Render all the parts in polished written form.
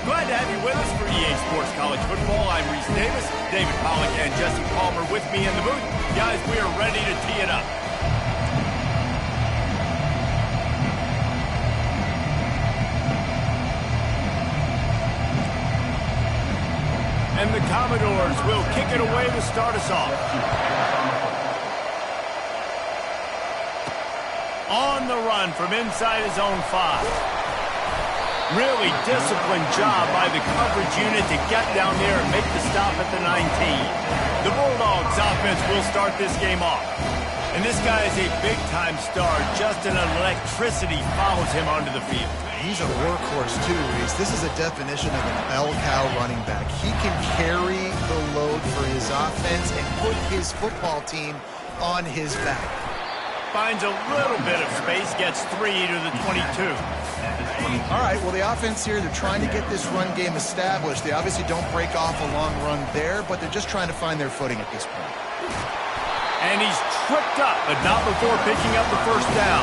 Glad to have you with us for EA Sports College Football. I'm Reese Davis, David Pollack, and Jesse Palmer with me in the booth. Guys, we are ready to tee it up. And the Commodores will kick it away to start us off. On the run from inside his own 5. Really disciplined job by the coverage unit to get down there and make the stop at the 19. The Bulldogs offense will start this game off. And this guy is a big-time star. Just an electricity follows him onto the field. He's a workhorse, too, Reese. This is a definition of an bell cow running back. He can carry the load for his offense and put his football team on his back. Finds a little bit of space, gets 3 to the 22. All right, well, the offense here, they're trying to get this run game established. They obviously don't break off a long run there, but they're just trying to find their footing at this point. And he's tripped up, but not before picking up the first down.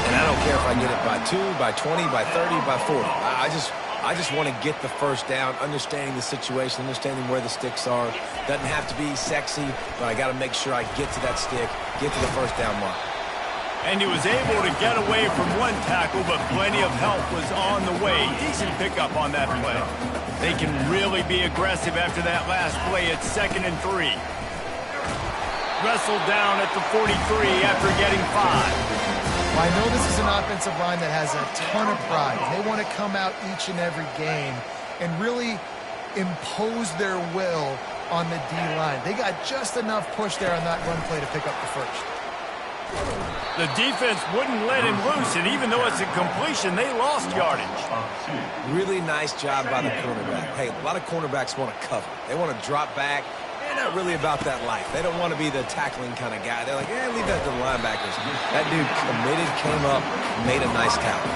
And I don't care if I get it by 2, by 20, by 30, by 40. I just want to get the first down, understanding the situation, understanding where the sticks are. Doesn't have to be sexy, but I got to make sure I get to that stick, get to the first down mark. And he was able to get away from one tackle, but plenty of help was on the way. Decent pickup on that play. They can really be aggressive after that last play at 2nd and 3. Wrestled down at the 43 after getting 5. Well, I know this is an offensive line that has a ton of pride. They want to come out each and every game and really impose their will on the D-line. They got just enough push there on that run play to pick up the first. The defense wouldn't let him loose, and even though it's a completion, they lost yardage. Really nice job by the cornerback. Hey, a lot of cornerbacks want to cover. They want to drop back. They're not really about that life. They don't want to be the tackling kind of guy. They're like, leave that to the linebackers. That dude committed, came up, made a nice tackle.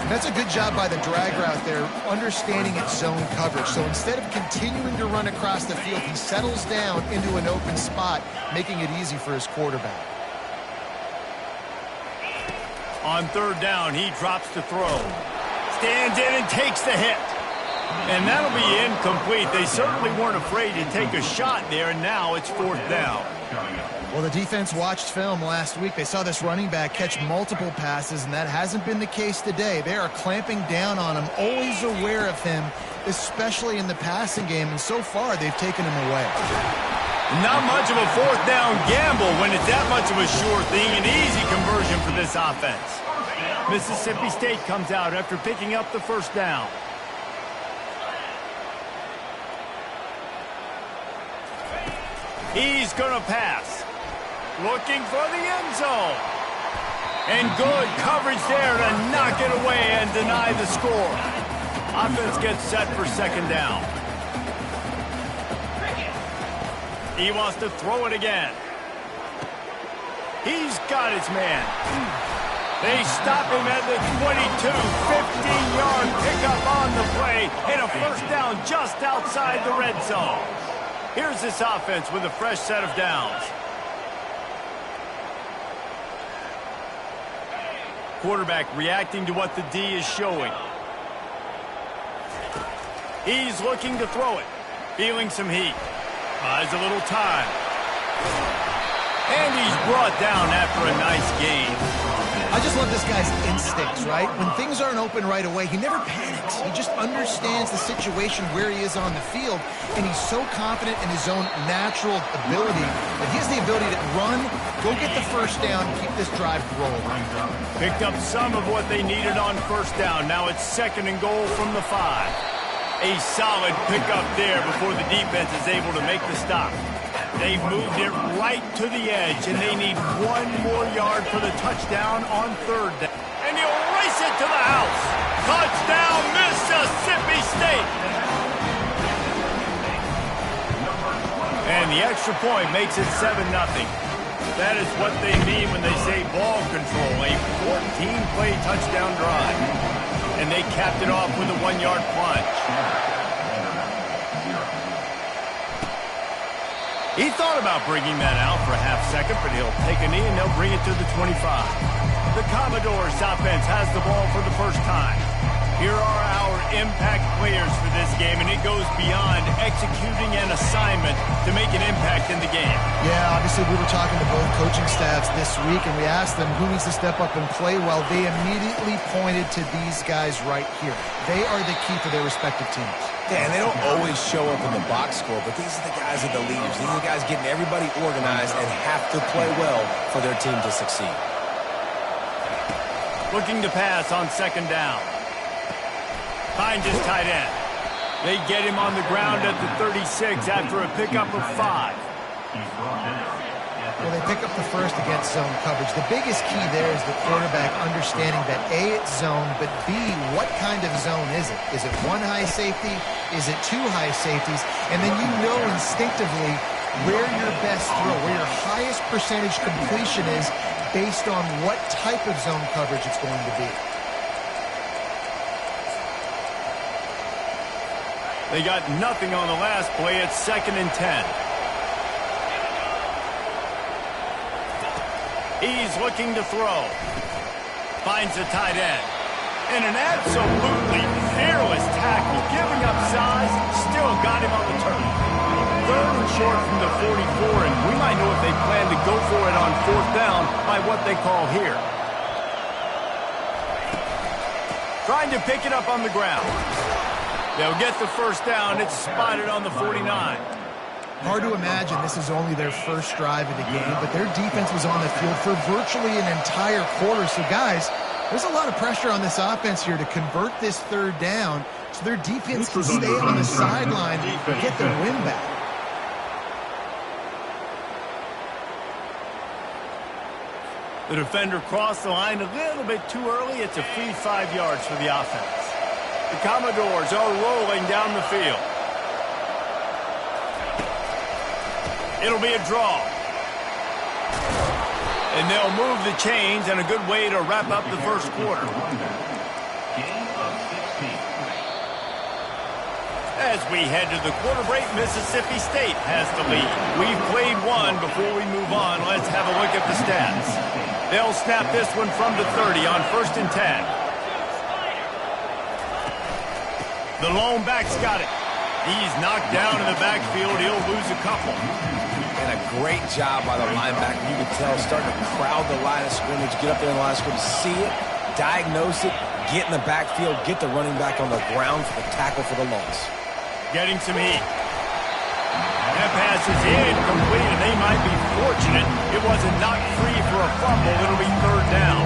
And that's a good job by the drag route there, understanding its zone coverage. So instead of continuing to run across the field, he settles down into an open spot, making it easy for his quarterback. On 3rd down, he drops to throw. Stands in and takes the hit. And that'll be incomplete. They certainly weren't afraid to take a shot there, and now it's 4th down. Well, the defense watched film last week. They saw this running back catch multiple passes, and that hasn't been the case today. They are clamping down on him, always aware of him, especially in the passing game, and so far they've taken him away. Not much of a 4th down gamble when it's that much of a sure thing. An easy conversion for this offense. Mississippi State comes out after picking up the first down. He's going to pass. Looking for the end zone. And good coverage there to knock it away and deny the score. Offense gets set for 2nd down. He wants to throw it again. He's got his man. They stop him at the 22. 15-yard pickup on the play and a first down just outside the red zone. Here's this offense with a fresh set of downs. Quarterback reacting to what the D is showing. He's looking to throw it. Feeling some heat. Buys a little time. And he's brought down after a nice gain. I just love this guy's instincts, right? When things aren't open right away, he never panics. He just understands the situation where he is on the field, and he's so confident in his own natural ability that he has the ability to run, go get the first down, and keep this drive rolling. Picked up some of what they needed on first down. Now it's 2nd and goal from the 5. A solid pickup there before the defense is able to make the stop. They've moved it right to the edge, and they need 1 more yard for the touchdown on 3rd down. And he'll race it to the house. Touchdown, Mississippi State. And the extra point makes it 7-0. That is what they mean when they say ball control, a 14-play touchdown drive. And they capped it off with a 1-yard plunge. He thought about bringing that out for a half second, but he'll take a knee and they'll bring it to the 25. The Commodores offense has the ball for the first time. Here are our impact players for this game, and it goes beyond executing an assignment to make an impact in the game. Yeah, obviously we were talking to both coaching staffs this week, and we asked them who needs to step up and play well. They immediately pointed to these guys right here. They are the key for their respective teams. Yeah, and they don't always show up in the box score, but these are the guys that are the leaders. These are the guys getting everybody organized and have to play well for their team to succeed. Looking to pass on second down. Finds his tight end. They get him on the ground at the 36 after a pickup of 5. Well, they pick up the first against zone coverage. The biggest key there is the quarterback understanding that A, it's zone, but B, what kind of zone is it? Is it one high safety? Is it two high safeties? And then you know instinctively where your best throw, where your highest percentage completion is based on what type of zone coverage it's going to be. They got nothing on the last play. It's 2nd and 10. He's looking to throw. Finds a tight end. And an absolutely fearless tackle, giving up size, still got him on the turf. 3rd and short from the 44, and we might know if they plan to go for it on 4th down by what they call here. Trying to pick it up on the ground. They'll get the first down. It's spotted on the 49. Hard to imagine this is only their first drive of the game, but their defense was on the field for virtually an entire quarter. So, guys, there's a lot of pressure on this offense here to convert this 3rd down so their defense can stay on the sideline and get their win back. The defender crossed the line a little bit too early. It's a free 5 yards for the offense. The Commodores are rolling down the field. It'll be a draw. And they'll move the chains, and a good way to wrap up the first quarter. As we head to the quarter break, Mississippi State has the lead. We've played one. Before we move on, let's have a look at the stats. They'll snap this one from the 30 on 1st and 10. The lone back's got it. He's knocked down in the backfield. He'll lose a couple. And a great job by the linebacker. You can tell starting to crowd the line of scrimmage, get up there in the line of scrimmage, see it, diagnose it, get in the backfield, get the running back on the ground for the tackle for the loss. Getting some heat. That pass is incomplete, and they might be fortunate it wasn't knocked free for a fumble. It'll be 3rd down.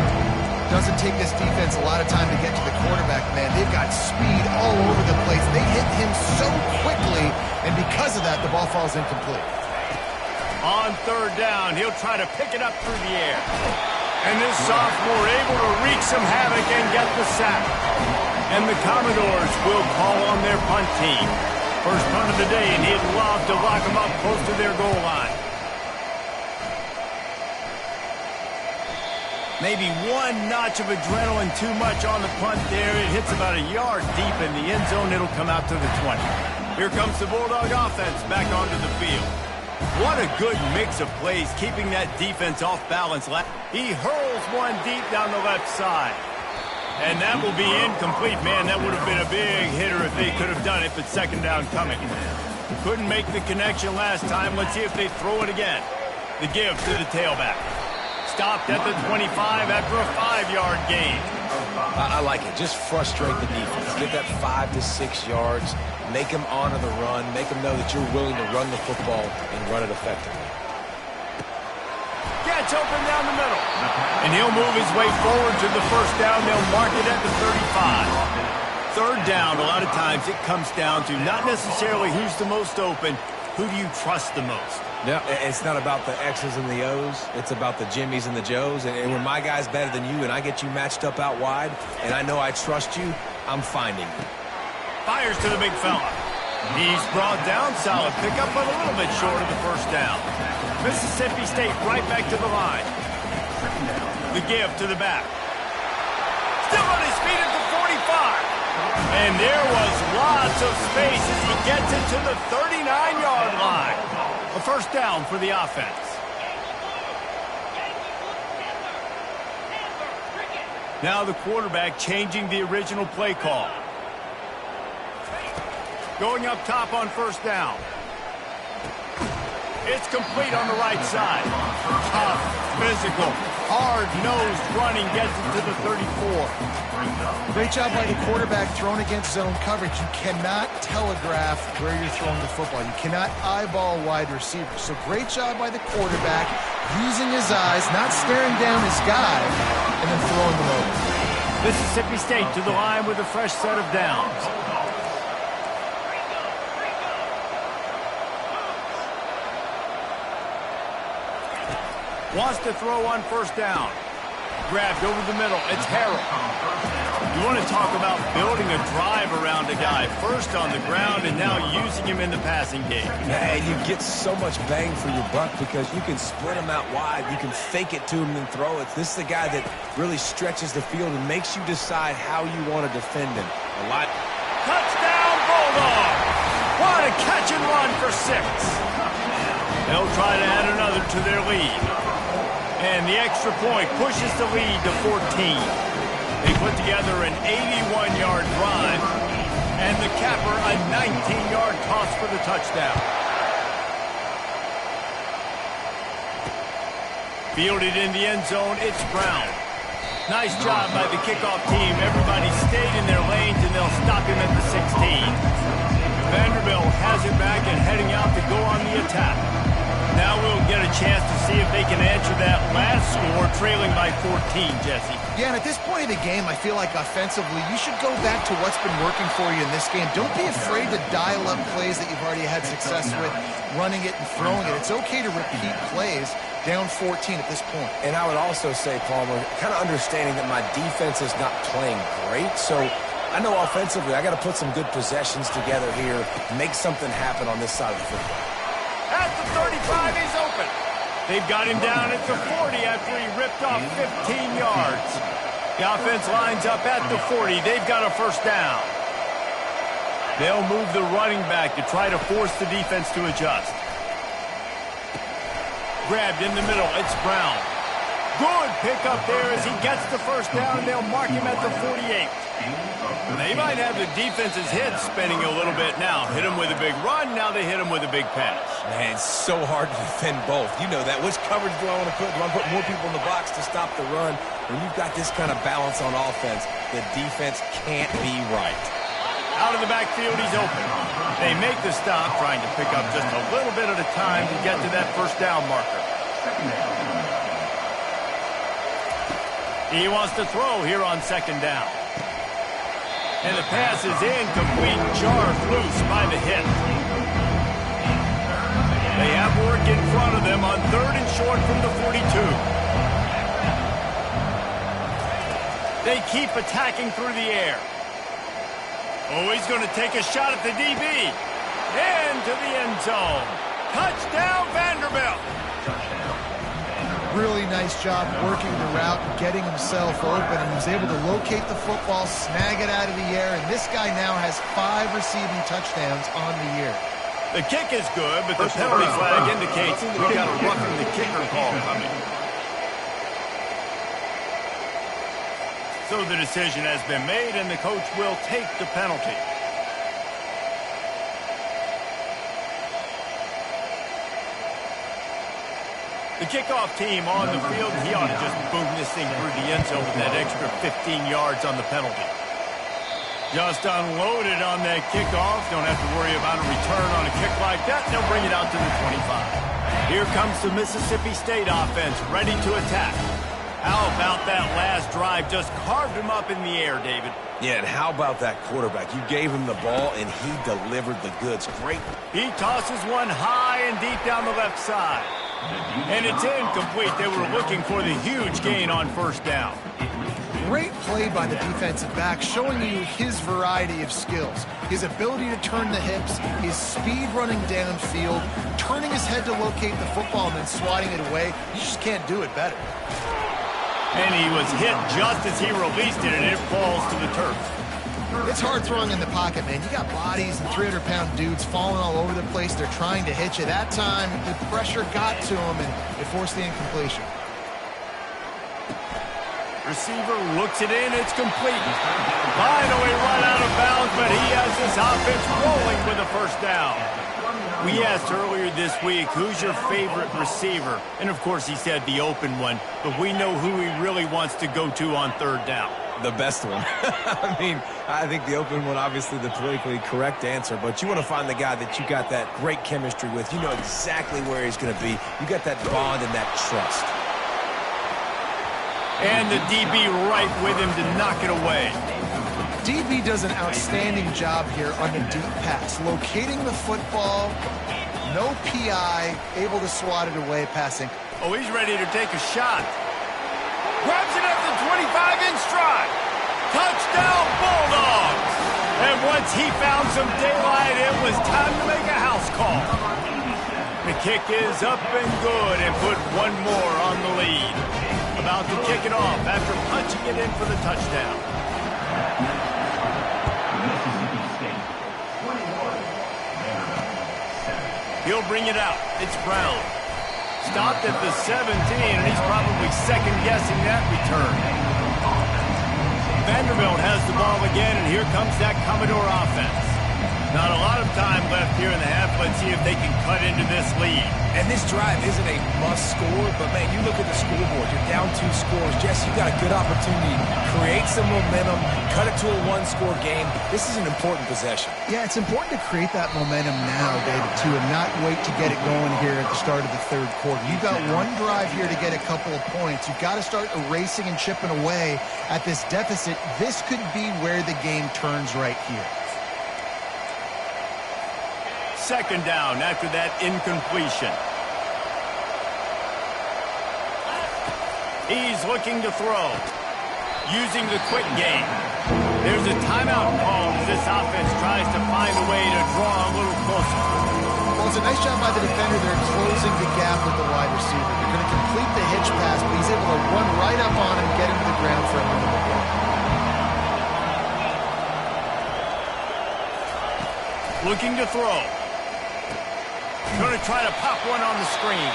Doesn't take this defense a lot of time to get to the quarterback, man. They've got speed all over the place. They hit him so quickly, and because of that, the ball falls incomplete. On 3rd down, he'll try to pick it up through the air. And this sophomore able to wreak some havoc and get the sack. And the Commodores will call on their punt team. First punt of the day, and he'd love to lock them up close to their goal line. Maybe one notch of adrenaline too much on the punt there. It hits about a yard deep in the end zone. It'll come out to the 20. Here comes the Bulldog offense back onto the field. What a good mix of plays, keeping that defense off balance. He hurls one deep down the left side. And that will be incomplete. Man, that would have been a big hitter if they could have done it, but 2nd down coming. Couldn't make the connection last time. Let's see if they throw it again. The give to the tailback. Stopped at the 25 after a 5-yard gain. I like it. Just frustrate the defense. Get that 5 to 6 yards. Make them honor the run. Make them know that you're willing to run the football and run it effectively. Gets open down the middle. And he'll move his way forward to the first down. They'll mark it at the 35. 3rd down, a lot of times it comes down to not necessarily who's the most open, who do you trust the most? Yeah, it's not about the X's and the O's. It's about the Jimmies and the Joes. And when my guy's better than you and I get you matched up out wide and I know I trust you, I'm finding you. Fires to the big fella. He's brought down. Solid pickup, but a little bit short of the first down. Mississippi State right back to the line. The give to the back. Still on his feet at the 45. And there was lots of space as he gets it to the 39-yard line. A first down for the offense. Now the quarterback changing the original play call. Going up top on first down. It's complete on the right side. Tough, physical, hard-nosed running gets it to the 34. Great job by the quarterback thrown against zone coverage. You cannot telegraph where you're throwing the football. You cannot eyeball wide receivers. So great job by the quarterback using his eyes, not staring down his guy, and then throwing them over. Mississippi State to the line with a fresh set of downs. Wants to throw on first down. Grabbed over the middle. It's Harrell. You want to talk about building a drive around a guy. First on the ground and now using him in the passing game. Man, you get so much bang for your buck because you can split him out wide. You can fake it to him and throw it. This is the guy that really stretches the field and makes you decide how you want to defend him. A lot. Touchdown, Bulldog! What a catch and run for 6. They'll try to add another to their lead. And the extra point pushes the lead to 14. They put together an 81-yard drive, and the capper a 19-yard toss for the touchdown. Fielded in the end zone, it's Brown. Nice job by the kickoff team. Everybody stayed in their lanes, and they'll stop him at the 16. Vanderbilt has it back and heading out to go on the attack. Now we'll get a chance to see if they can answer that last score, trailing by 14, Jesse. Yeah, and at this point of the game, I feel like offensively, you should go back to what's been working for you in this game. Don't be afraid to dial up plays that you've already had success with, running it and throwing it. It's okay to repeat plays down 14 at this point. And I would also say, Palmer, kind of understanding that my defense is not playing great, so I know offensively I got to put some good possessions together here, make something happen on this side of the football. At the 35, he's open. They've got him down at the 40 after he ripped off 15 yards. The offense lines up at the 40. They've got a first down. They'll move the running back to try to force the defense to adjust. Grabbed in the middle. It's Brown. Good pickup there as he gets the first down, and they'll mark him at the 48. They might have the defense's head spinning a little bit now. Hit him with a big run, now they hit him with a big pass. Man, it's so hard to defend both. You know that. Which coverage do I want to put? Do I put more people in the box to stop the run? When you've got this kind of balance on offense, the defense can't be right. Out of the backfield, he's open. They make the stop, trying to pick up just a little bit at a time to get to that first down marker. He wants to throw here on second down. And the pass is incomplete, jarred loose by the hit. They have work in front of them on 3rd and short from the 42. They keep attacking through the air. Oh, he's going to take a shot at the DB. Into the end zone. Touchdown, Vanderbilt. Really nice job working the route and getting himself open, and he was able to locate the football, snag it out of the air, and this guy now has 5 receiving touchdowns on the year. The kick is good, but the penalty flag indicates we got a roughing the kicker call coming. So the decision has been made, and the coach will take the penalty. The kickoff team on the field, he ought to just boom this thing through the end zone with that extra 15 yards on the penalty. Just unloaded on that kickoff. Don't have to worry about a return on a kick like that. They'll bring it out to the 25. Here comes the Mississippi State offense, ready to attack. How about that last drive? Just carved him up in the air, David. Yeah, and how about that quarterback? You gave him the ball, and he delivered the goods. Great. He tosses one high and deep down the left side. And it's incomplete. They were looking for the huge gain on first down. Great play by the defensive back, showing you his variety of skills. His ability to turn the hips, his speed running downfield, turning his head to locate the football and then swatting it away. You just can't do it better. And he was hit just as he released it, and it falls to the turf. It's hard throwing in the pocket, man. You got bodies and 300-pound dudes falling all over the place. They're trying to hit you. That time, the pressure got to him, and it forced the incompletion. Receiver looks it in. It's complete. Finally run out of bounds but he has this offense rolling with a first down. We asked earlier this week, who's your favorite receiver? And, of course, he said the open one, but we know who he really wants to go to on third down. The best one. I mean, I think the open one, obviously the politically correct answer, but you want to find the guy that you got that great chemistry with. You know exactly where he's going to be. You got that bond and that trust. And the DB right with him to knock it away. DB does an outstanding job here on the deep pass, locating the football, no PI, able to swat it away passing. Oh, he's ready to take a shot. Grabs it at the 25 in stride. Touchdown, Bulldogs! And once he found some daylight, it was time to make a house call. The kick is up and good and put one more on the lead. About to kick it off after punching it in for the touchdown. He'll bring it out. It's Brown. Stopped at the 17, and he's probably second-guessing that return. Vanderbilt has the ball again, and here comes that Commodore offense. Not a lot of time left here in the half. Let's see if they can cut into this lead. And this drive isn't a must score, but, man, you look at the scoreboard. You're down 2 scores. Jesse, you got a good opportunity. Create some momentum. Cut it to a 1-score game. This is an important possession. Yeah, it's important to create that momentum now, David, too, and not wait to get it going here at the start of the third quarter. You've got one drive here to get a couple of points. You've got to start erasing and chipping away at this deficit. This could be where the game turns right here. Second down after that incompletion. He's looking to throw. Using the quick game. There's a timeout call as this offense tries to find a way to draw a little closer. Well, it's a nice job by the defender. They're closing the gap with the wide receiver. They're going to complete the hitch pass, but he's able to run right up on him, get him to the ground for a minimal gain. Looking to throw. Going to try to pop one on the screen.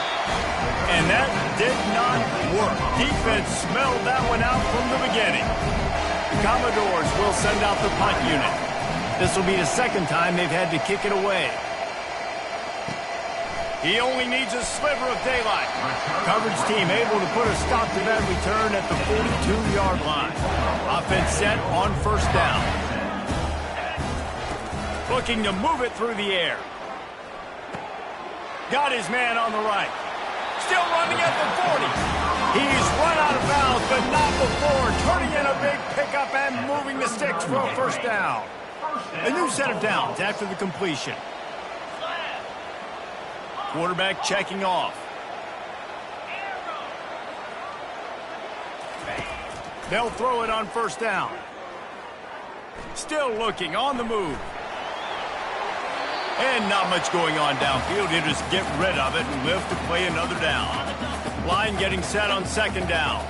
And that did not work. Defense smelled that one out from the beginning. The Commodores will send out the punt unit. This will be the second time they've had to kick it away. He only needs a sliver of daylight. Coverage team able to put a stop to that return at the 42-yard line. Offense set on first down. Looking to move it through the air. Got his man on the right. Still running at the 40. He's run out of bounds, but not before turning in a big pickup and moving the sticks for a first down. A new set of downs after the completion. Quarterback checking off. They'll throw it on first down. Still looking on the move. And not much going on downfield. He'll just get rid of it and live to play another down. Line getting set on second down.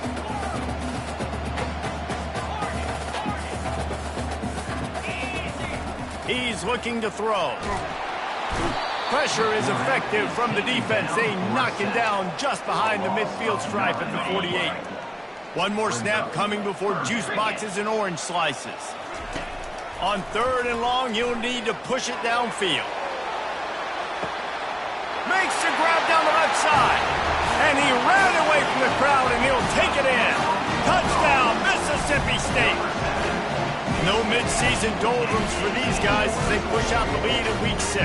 He's looking to throw. Pressure is effective from the defense. They knock him down just behind the midfield stripe at the 48. One more snap coming before juice boxes and orange slices. On third and long, you'll need to push it downfield. Makes the grab down the left side. And he ran away from the crowd, and he'll take it in. Touchdown, Mississippi State. No midseason doldrums for these guys as they push out the lead in Week 6.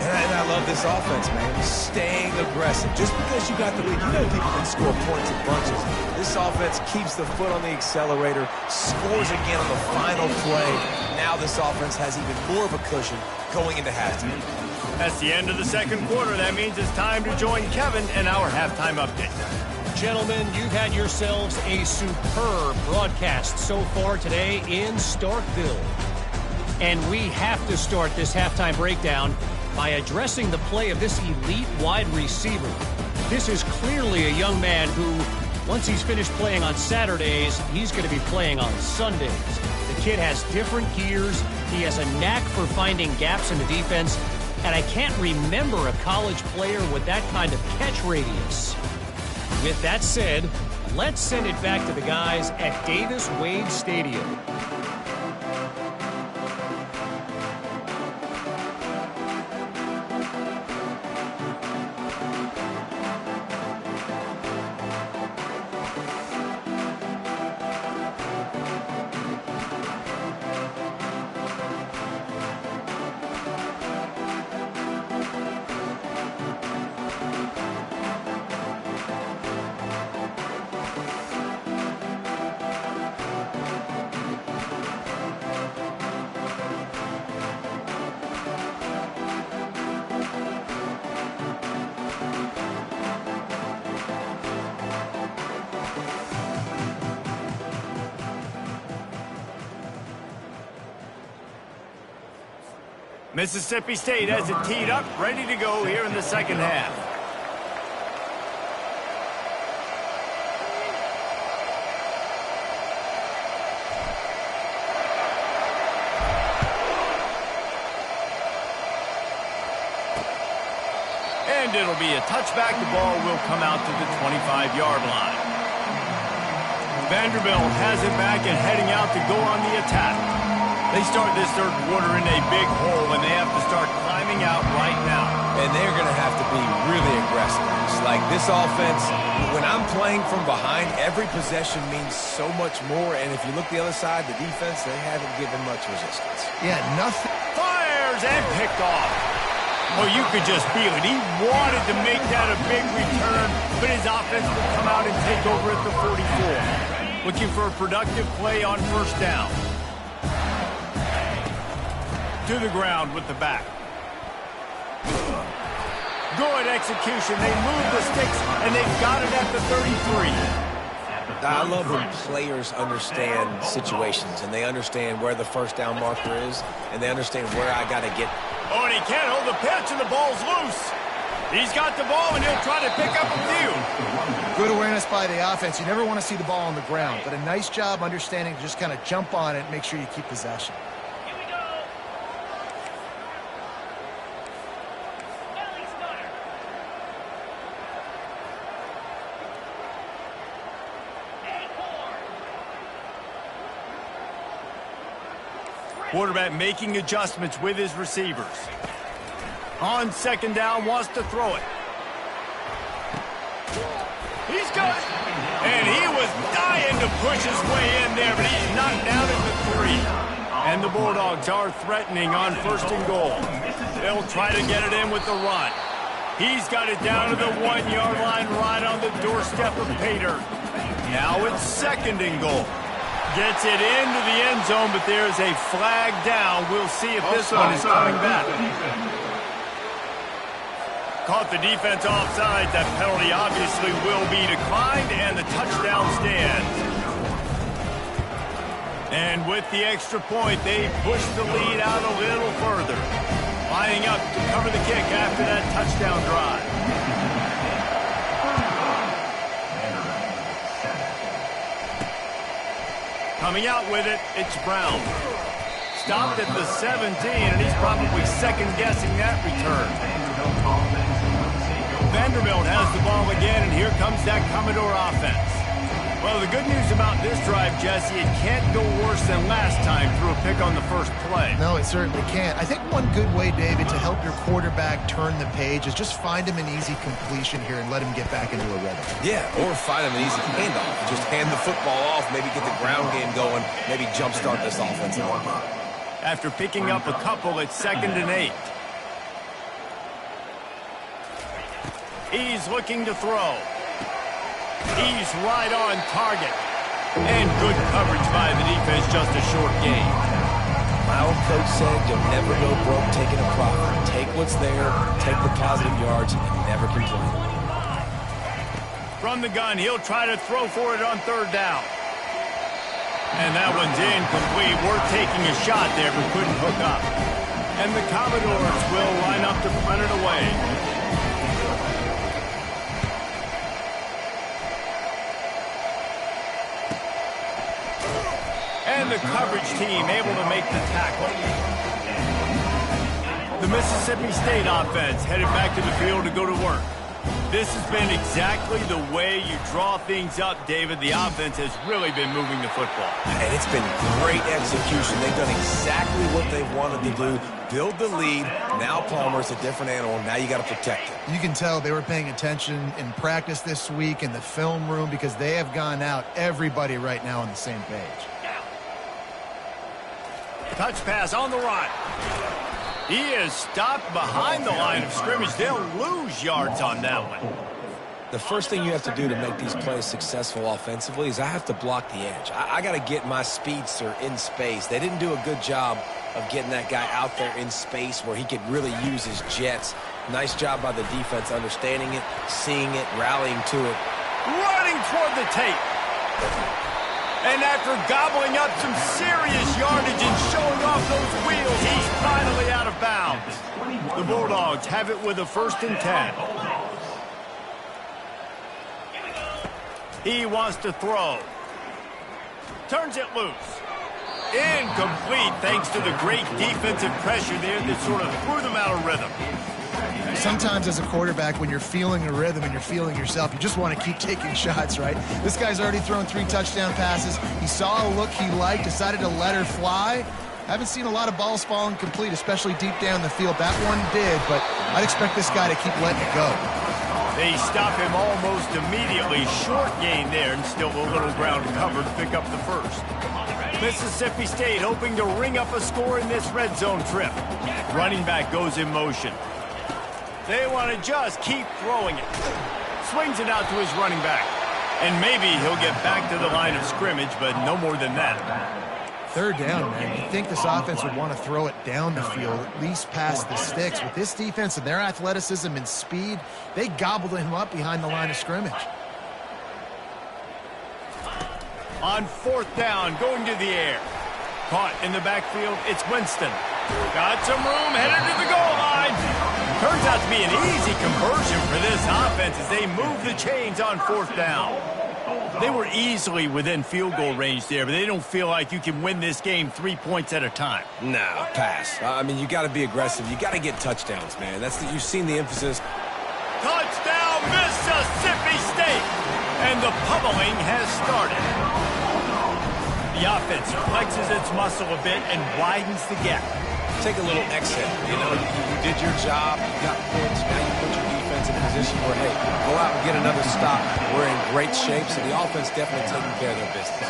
And I love this offense, man. Staying aggressive. Just because you got the lead, you know people can score points in bunches. This offense keeps the foot on the accelerator, scores again on the final play. Now this offense has even more of a cushion going into halftime. That's the end of the second quarter. That means it's time to join Kevin in our halftime update. Gentlemen, you've had yourselves a superb broadcast so far today in Starkville. And we have to start this halftime breakdown by addressing the play of this elite wide receiver. This is clearly a young man who, once he's finished playing on Saturdays, he's going to be playing on Sundays. The kid has different gears. He has a knack for finding gaps in the defense. And I can't remember a college player with that kind of catch radius. With that said, let's send it back to the guys at Davis Wade Stadium. Mississippi State has it teed up, ready to go here in the second half. And it'll be a touchback. The ball will come out to the 25-yard line. Vanderbilt has it back and heading out to go on the attack. They start this third quarter in a big hole, and they have to start climbing out right now. And they're going to have to be really aggressive. It's like this offense, when I'm playing from behind, every possession means so much more. And if you look the other side, the defense, they haven't given much resistance. Yeah, nothing. Fires and picked off. Well, you could just feel it. He wanted to make that a big return, but his offense will come out and take over at the 44. Looking for a productive play on first down. To the ground with the back. Good execution. They move the sticks, and they've got it at the 33. I love when players understand situations, and they understand where the first down marker is, and they understand where I got to get. Oh, and he can't hold the pitch, and the ball's loose. He's got the ball, and he'll try to pick up a few. Good awareness by the offense. You never want to see the ball on the ground, but a nice job understanding to just kind of jump on it and make sure you keep possession. Quarterback making adjustments with his receivers. On second down, wants to throw it. He's got it. And he was dying to push his way in there, but he's knocked down at the 3. And the Bulldogs are threatening on first and goal. They'll try to get it in with the run. He's got it down to the 1-yard line right on the doorstep of Pater. Now it's second and goal. Gets it into the end zone, but there's a flag down. We'll see if this one is coming back. Caught the defense offside. That penalty obviously will be declined, and the touchdown stands. And with the extra point, they push the lead out a little further. Lining up to cover the kick after that touchdown drive. Coming out with it, it's Brown. Stopped at the 17, and he's probably second-guessing that return. Vanderbilt has the ball again, and here comes that Commodore offense. Well, the good news about this drive, Jesse, it can't go worse than last time through a pick on the first play. No, it certainly can't. I think one good way, David, to help your quarterback turn the page is just find him an easy completion here and let him get back into a rhythm. Yeah, or find him an easy handoff. Just hand the football off, maybe get the ground game going, maybe jumpstart this offensive line. After picking up a couple, it's 2nd and 8. He's looking to throw. He's right on target. And good coverage by the defense, just a short gain. My old coach said you'll never go broke taking a profit. Take what's there, take the positive yards, and never complain. From the gun, he'll try to throw for it on third down. And that one's incomplete. We're taking a shot there, but couldn't hook up. And the Commodores will line up to punt it away. And the coverage team able to make the tackle. The Mississippi State offense headed back to the field to go to work. This has been exactly the way you draw things up, David. The offense has really been moving the football. And it's been great execution. They've done exactly what they wanted to do. Build the lead. Now Palmer's a different animal. Now you got to protect it. You can tell they were paying attention in practice this week in the film room because they have gone out, everybody right now on the same page. Touch pass on the run. He is stopped behind the line of scrimmage. They'll lose yards on that one. The first thing you have to do to make these plays successful offensively is I have to block the edge. I got to get my speedster in space. They didn't do a good job of getting that guy out there in space where he could really use his jets. Nice job by the defense understanding it, seeing it, rallying to it. Running toward the tape. And after gobbling up some serious yardage and showing off off those wheels. He's finally out of bounds. The Bulldogs have it with a 1st and 10. He wants to throw. Turns it loose. Incomplete thanks to the great defensive pressure there that sort of threw them out of rhythm. Sometimes as a quarterback, when you're feeling a rhythm and you're feeling yourself, you just want to keep taking shots, right? This guy's already thrown 3 touchdown passes. He saw a look he liked, decided to let her fly. Haven't seen a lot of balls falling complete, especially deep down the field. That one did, but I'd expect this guy to keep letting it go. They stop him almost immediately. Short gain there, and still a little ground covered to pick up the 1st. Mississippi State hoping to ring up a score in this red zone trip. Running back goes in motion. They want to just keep throwing it. Swings it out to his running back. And maybe he'll get back to the line of scrimmage, but no more than that. 3rd down, man. You'd think this offense would want to throw it down the field, at least past the sticks. With this defense and their athleticism and speed, they gobbled him up behind the line of scrimmage. On 4th down, going to the air. Caught in the backfield, it's Winston. Got some room, headed to the goal line. Turns out to be an easy conversion for this offense as they move the chains on 4th down. They were easily within field goal range there, but they don't feel like you can win this game 3 points at a time. No, pass. I mean, you got to be aggressive. You got to get touchdowns, man. You've seen the emphasis. Touchdown, Mississippi State! And the pummeling has started. The offense flexes its muscle a bit and widens the gap. Take a little exit. You know, you did your job. You got points. Now you put your defense in a position where, hey, go out and get another stop. We're in great shape, so the offense definitely taking care of their business.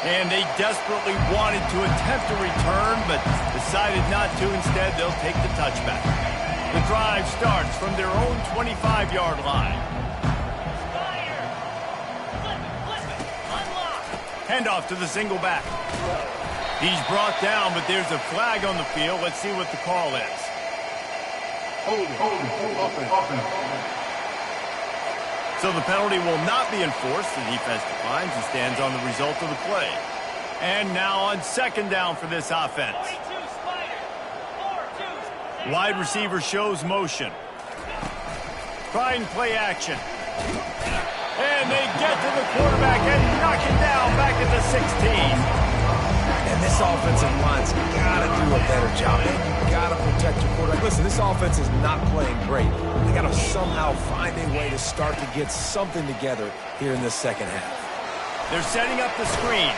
And they desperately wanted to attempt a return, but decided not to. Instead, they'll take the touchback. The drive starts from their own 25-yard line. Handoff to the single back. He's brought down, but there's a flag on the field. Let's see what the call is. Hold offense. So the penalty will not be enforced. The defense declines and stands on the result of the play. And now on 2nd down for this offense. Wide receiver shows motion. Try and play action. And they get to the quarterback and knock him down back at the 16. And this offensive line's got to do a better job. They got to protect your quarterback. Listen, this offense is not playing great. They got to somehow find a way to start to get something together here in this 2nd half. They're setting up the screen.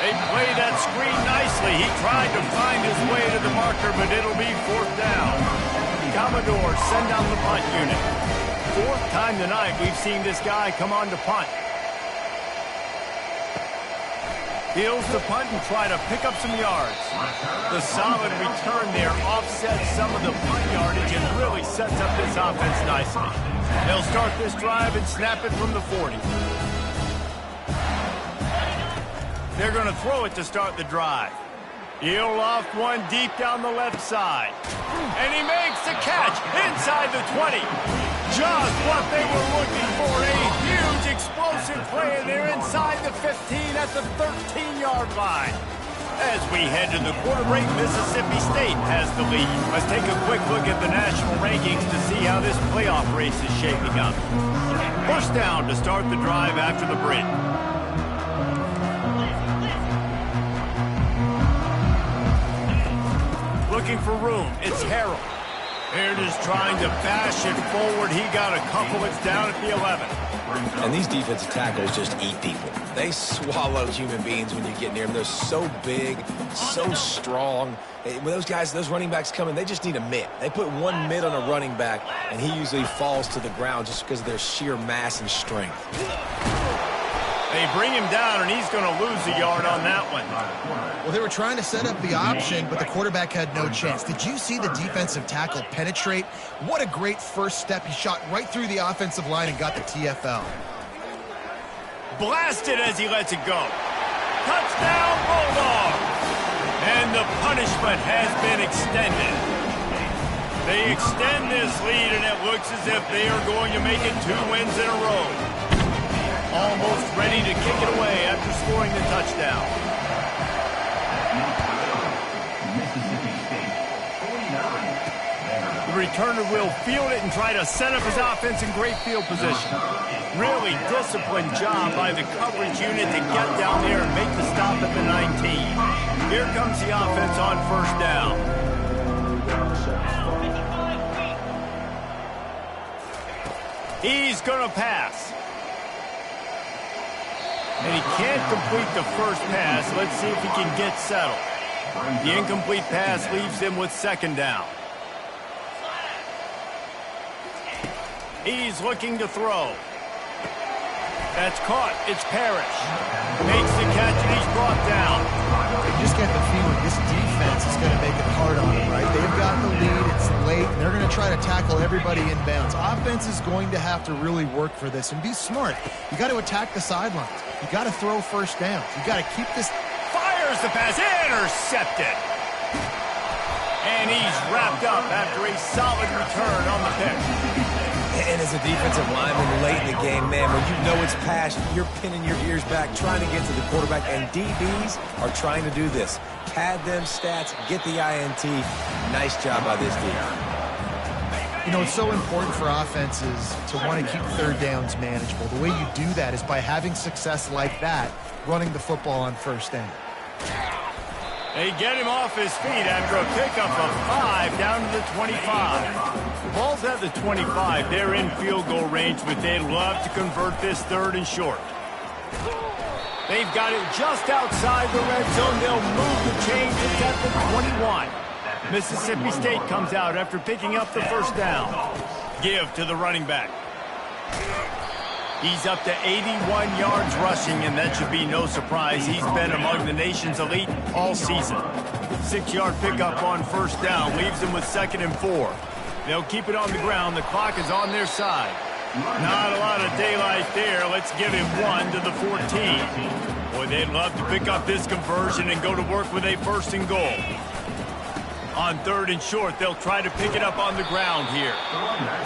They play that screen nicely. He tried to find his way to the marker, but it'll be 4th down. Commodores send down the punt unit. 4th time tonight we've seen this guy come on to punt. Heels the punt and try to pick up some yards. The solid return there offsets some of the punt yardage and really sets up this offense nicely. They'll start this drive and snap it from the 40. They're going to throw it to start the drive. He'll loft one deep down the left side. And he makes the catch inside the 20. Just what they were looking for. A huge explosive play, and they're inside the 15 at the 13-yard line. As we head to the quarter break, Mississippi State has the lead. Let's take a quick look at the national rankings to see how this playoff race is shaping up. 1st down to start the drive after the break. Looking for room, it's Harrell. They're just trying to bash it forward. He got a couple. It's down at the 11. And these defensive tackles just eat people. They swallow human beings when you get near them. They're so big, so strong. When those guys, those running backs come in, they just need a mitt. They put one mitt on a running back, and he usually falls to the ground just because of their sheer mass and strength. They bring him down, and he's going to lose a yard on that one. Well, they were trying to set up the option, but the quarterback had no chance. Did you see the defensive tackle penetrate? What a great first step. He shot right through the offensive line and got the TFL. Blasted as he lets it go. Touchdown, Bulldogs! And the punishment has been extended. They extend this lead, and it looks as if they are going to make it 2 wins in a row. Almost ready to kick it away after scoring the touchdown. returner will field it and try to set up his offense in great field position. Really disciplined job by the coverage unit to get down there and make the stop at the 19. Here comes the offense on first down. He's going to pass. And he can't complete the first pass. Let's see if he can get settled. The incomplete pass leaves him with second down. He's looking to throw. That's caught. It's Parrish. Makes the catch and he's brought down. You just get the feeling this defense is going to make it hard on them, right? They've got the lead. It's late. And they're going to try to tackle everybody inbounds. Offense is going to have to really work for this and be smart. You got to attack the sidelines. You got to throw first downs. You got to keep this. Fires the pass. Intercepted. And he's wrapped up after a solid return on the pick. And as a defensive lineman late in the game, man, when you know it's passed, you're pinning your ears back, trying to get to the quarterback, and DBs are trying to do this. Pad them stats, get the INT. Nice job by this defense. You know, it's so important for offenses to want to keep third downs manageable. The way you do that is by having success like that, running the football on first down. They get him off his feet after a pickup of 5 down to the 25. The ball's at the 25. They're in field goal range, but they'd love to convert this third and short. They've got it just outside the red zone. They'll move the chains. It's at the 21. Mississippi State comes out after picking up the first down. Give to the running back. He's up to 81 yards rushing, and that should be no surprise. He's been among the nation's elite all season. 6-yard pickup on first down leaves him with 2nd and 4. They'll keep it on the ground. The clock is on their side. Not a lot of daylight there. Let's give him 1 to the 14. Boy, they'd love to pick up this conversion and go to work with a 1st and goal. On 3rd and short, they'll try to pick it up on the ground here.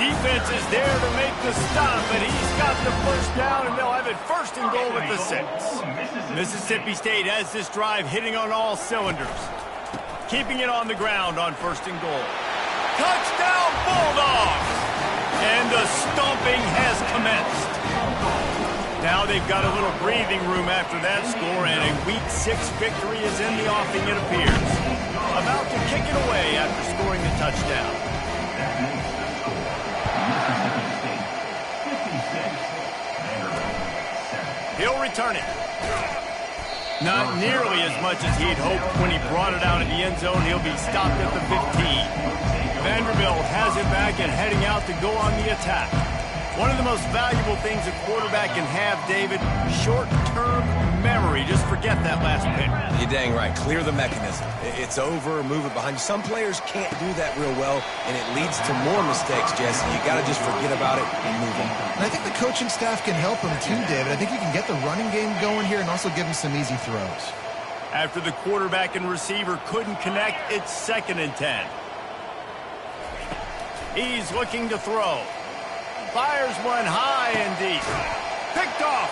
Defense is there to make the stop, but he's got the first down, and they'll have it 1st and goal at the 6. Mississippi State has this drive hitting on all cylinders. Keeping it on the ground on 1st and goal. Touchdown, Bulldogs! And the stomping has commenced. Now they've got a little breathing room after that score, and a Week 6 victory is in the offing, it appears. About to kick it away after scoring the touchdown. He'll return it. Not nearly as much as he'd hoped when he brought it out of the end zone. He'll be stopped at the 15. Vanderbilt has it back and heading out to go on the attack. One of the most valuable things a quarterback can have, David, short-term memory. Just forget that last pick. You're dang right. Clear the mechanism. It's over, move it behind you. Some players can't do that real well, and it leads to more mistakes, Jesse. You got to just forget about it and move on. And I think the coaching staff can help him too, David. I think you can get the running game going here and also give him some easy throws. After the quarterback and receiver couldn't connect, it's 2nd and 10. He's looking to throw. Fires one high and deep. Picked off.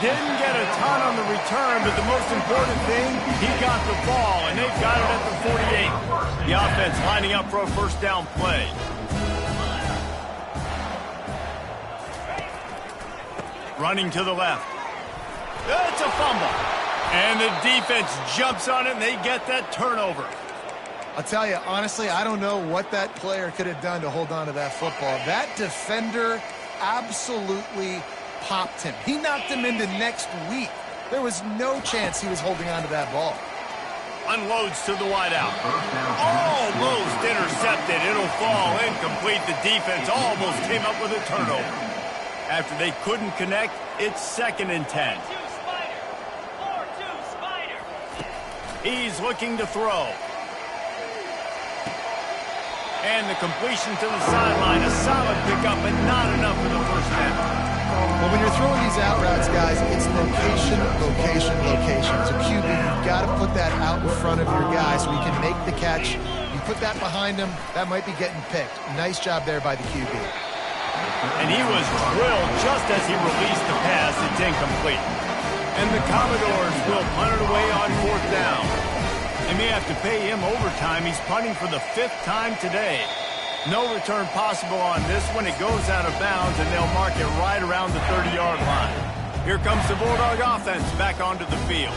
Didn't get a ton on the return, but the most important thing, he got the ball, and they've got it at the 48. The offense lining up for a 1st down play. Running to the left. It's a fumble. And the defense jumps on it, and they get that turnover. I'll tell you, honestly, I don't know what that player could have done to hold on to that football. That defender absolutely popped him. He knocked him into next week. There was no chance he was holding on to that ball. Unloads to the wideout. Almost intercepted. It'll fall incomplete. The defense almost came up with a turnover. After they couldn't connect, it's 2nd and 10. He's looking to throw. And the completion to the sideline. A solid pickup, but not enough for the 1st down. Well, when you're throwing these out routes, guys, it's location, location, location. So QB, you've got to put that out in front of your guy so he can make the catch. You put that behind him, that might be getting picked. Nice job there by the QB. And he was drilled just as he released the pass. It's incomplete. And the Commodores will punt it away on 4th down. They may have to pay him overtime. He's punting for the 5th time today. No return possible on this one. It goes out of bounds, and they'll mark it right around the 30-yard line. Here comes the Bulldog offense back onto the field.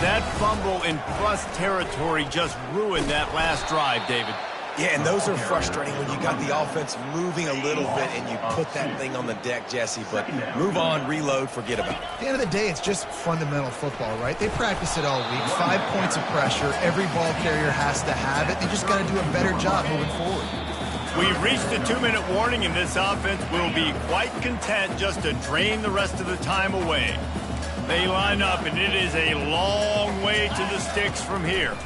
That fumble in plus territory just ruined that last drive, David. Yeah, and those are frustrating when you got the offense moving a little bit and you put that thing on the deck, Jesse. But move on, reload, forget about it. At the end of the day, it's just fundamental football, right? They practice it all week. 5 points of pressure. Every ball carrier has to have it. They just got to do a better job moving forward. We've reached the 2-minute warning, and this offense will be quite content just to drain the rest of the time away. They line up, and it is a long way to the sticks from here.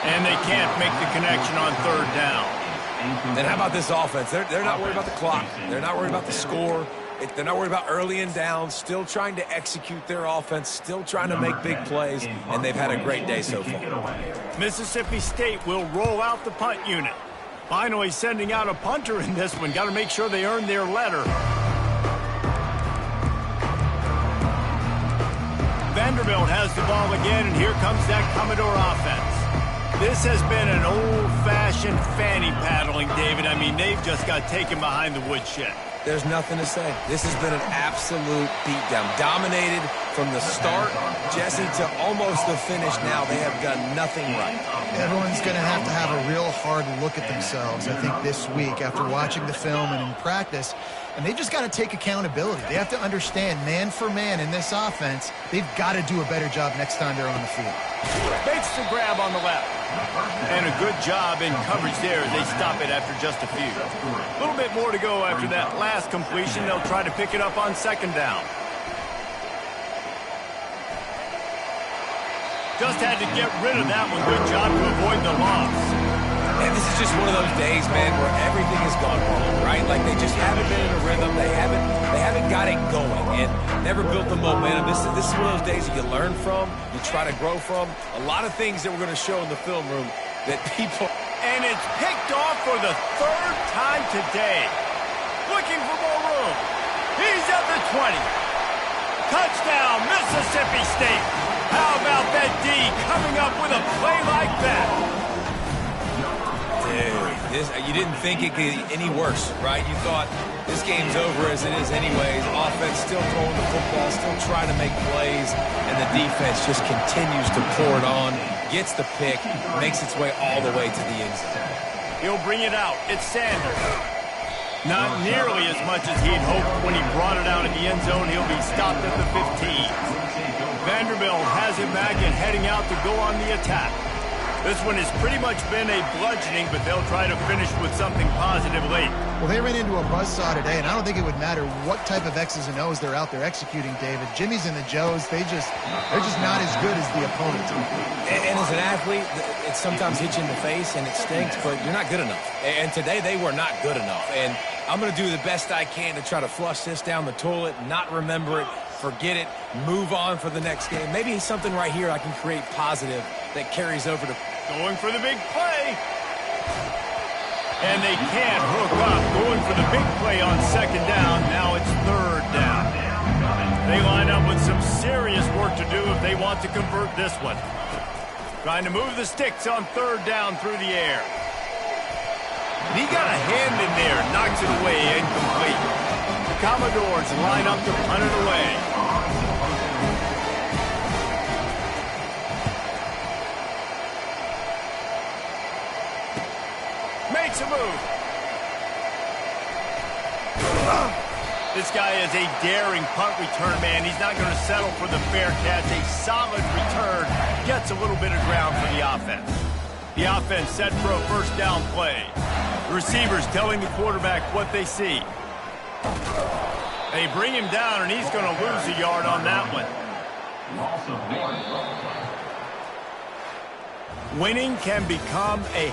And they can't make the connection on third down. And how about this offense? They're not worried about the clock. They're not worried about the score. They're not worried about early and down. Still trying to execute their offense. Still trying to make big plays. And they've had a great day so far. Mississippi State will roll out the punt unit. Finally sending out a punter in this one. Got to make sure they earn their letter. Vanderbilt has the ball again, and here comes that Commodore offense. This has been an old-fashioned fanny paddling, David. I mean, they've just got taken behind the woodshed. There's nothing to say. This has been an absolute beatdown. Dominated from the start, Jesse, to almost the finish now. They have done nothing right. Everyone's going to have a real hard look at themselves, I think, this week after watching the film and in practice. And they just got to take accountability. They have to understand, man for man in this offense, they've got to do a better job next time they're on the field. Bates the grab on the left. And a good job in coverage there as they stop it after just a few. A little bit more to go after that last completion. They'll try to pick it up on second down. Just had to get rid of that one. Good job to avoid the loss. And this is just one of those days, man, where everything has gone wrong, right? Like they just haven't been in a rhythm. They haven't got it going and never built the momentum. This is one of those days that you learn from, you try to grow from. A lot of things that we're going to show in the film room that people... And it's picked off for the third time today. Looking for more room. He's at the 20. Touchdown, Mississippi State. How about that D coming up with a play like that? You didn't think it could get any worse, right? You thought this game's over as it is anyways. Offense still throwing the football, still trying to make plays, and the defense just continues to pour it on, gets the pick, makes its way all the way to the end zone. He'll bring it out. It's Sanders. Not nearly as much as he'd hoped when he brought it out in the end zone. He'll be stopped at the 15. Vanderbilt has it back and heading out to go on the attack. This one has pretty much been a bludgeoning, but they'll try to finish with something positive late. Well, they ran into a buzzsaw today, and I don't think it would matter what type of X's and O's they're out there executing, David. Jimmy's and the Joes, they're just not as good as the opponent. And as an athlete, it sometimes hits you in the face, and it stinks, but you're not good enough. And today they were not good enough. And I'm going to do the best I can to try to flush this down the toilet, not remember it, forget it, move on for the next game. Maybe something right here I can create positive that carries over to... Going for the big play. And they can't hook up. Going for the big play on second down. Now it's third down. They line up with some serious work to do if they want to convert this one. Trying to move the sticks on third down through the air. He got a hand in there. Knocks it away. Incomplete. The Commodores line up to punt it away. Makes a move. This guy is a daring punt return man. He's not going to settle for the fair catch. A solid return. Gets a little bit of ground for the offense. The offense set for a first down play. The receivers telling the quarterback what they see. They bring him down, and he's going to lose a yard on that one. Winning can become a